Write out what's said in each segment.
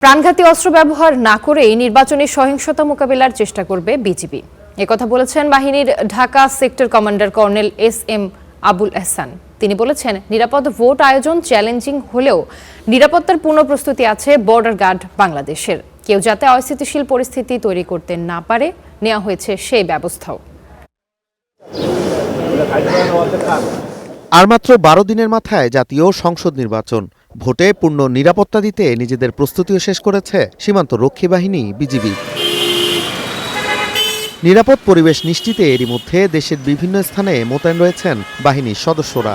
প্রাণঘাতী অস্ত্র ব্যবহার না করেই নির্বাচনী সহিংসতা মোকাবেলার চেষ্টা করবে বিজিবি। একথা বলেছেন বাহিনীর Dhaka sector commander colonel S M. Abul Ehsan. তিনি বলেছেন, নিরাপদ ভোট আয়োজন চ্যালেঞ্জিং হলেও নিরাপত্তার পূর্ণ প্রস্তুতি আছে বর্ডার গার্ড বাংলাদেশের। কেউ যাতে অস্থিতিশীল পরিস্থিতি তৈরি করতে না পারে, নেওয়া হয়েছে সেই ব্যবস্থাও। আর মাত্র 12 দিনের মাথায় জাতীয় সংসদ নির্বাচন। ভোটে পূর্ণ নিরাপত্তা দিতে নিজেদের প্রস্তুতিও শেষ করেছে সীমান্ত রক্ষী বাহিনী বিজিবি। নিরাপদ পরিবেশ নিশ্চিতে এরই মধ্যে দেশের বিভিন্ন স্থানে মোতায়েন রয়েছেন বাহিনীর সদস্যরা।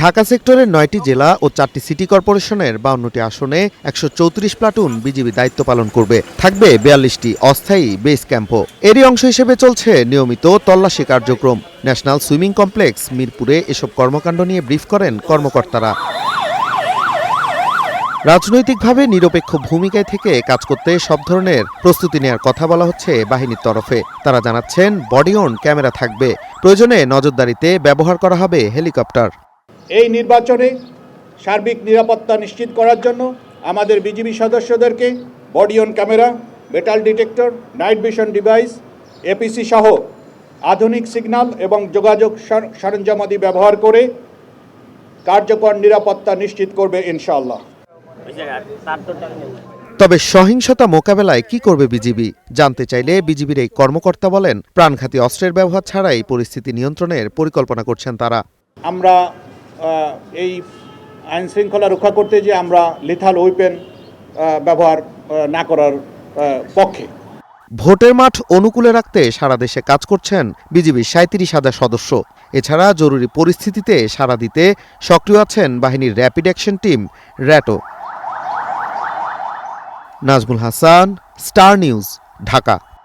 ঢাকা সেক্টরের 9টি জেলা ও 4টি সিটি কর্পোরেশনের 52টি আসনে 134 প্লাটুন বিজিবি দায়িত্ব পালন করবে। থাকবে 42টি অস্থায়ী বেস ক্যাম্পও। এরই অংশ হিসেবে চলছে নিয়মিত তল্লাশি কার্যক্রম। ন্যাশনাল সুইমিং কমপ্লেক্স মিরপুরে এসব কর্মকাণ্ড নিয়ে ব্রিফ করেন কর্মকর্তারা। রাজনৈতিকভাবে নিরপেক্ষ ভূমিকায় থেকে কাজ করতে সব ধরনের প্রস্তুতি নেওয়ার কথা বলা হচ্ছে বাহিনীর তরফে। তারা জানাচ্ছেন, বডি অন ক্যামেরা থাকবে, প্রয়োজনে নজরদারিতে ব্যবহার করা হবে হেলিকপ্টার। এই নির্বাচনে সার্বিক নিরাপত্তা নিশ্চিত করার জন্য আমাদের বিজিবি সদস্যদেরকে body on camera, metal detector, night vision device, APC সহ আধুনিক সিগন্যাল এবং যোগাযোগ সরঞ্জামাদি ব্যবহার করে কার্যকর নিরাপত্তা নিশ্চিত করবে ইনশাআল্লাহ। তবে সহিংসতা মোকাবেলায় কি করবে বিজিবি জানতে চাইলে বিজিবির এই কর্মকর্তা বলেন, প্রাণঘাতী অস্ত্রের ব্যবহার ছাড়াই পরিস্থিতি নিয়ন্ত্রণের পরিকল্পনা করছেন তারা। আমরা এই আইন শৃঙ্খলা রক্ষা করতে যে আমরা লিথাল ওয়েপেন ব্যবহার না করার পক্ষে। ভোটের মাঠ অনুকূলে রাখতে সারা দেশে কাজ করছেন বিজিবির 37,000 সদস্য। এছাড়া জরুরি পরিস্থিতিতে সাড়া দিতে সক্রিয় আছেন বাহিনীর র্যাপিড অ্যাকশন টিম র্যাটো। Nazmul Hasan, star news, Dhaka.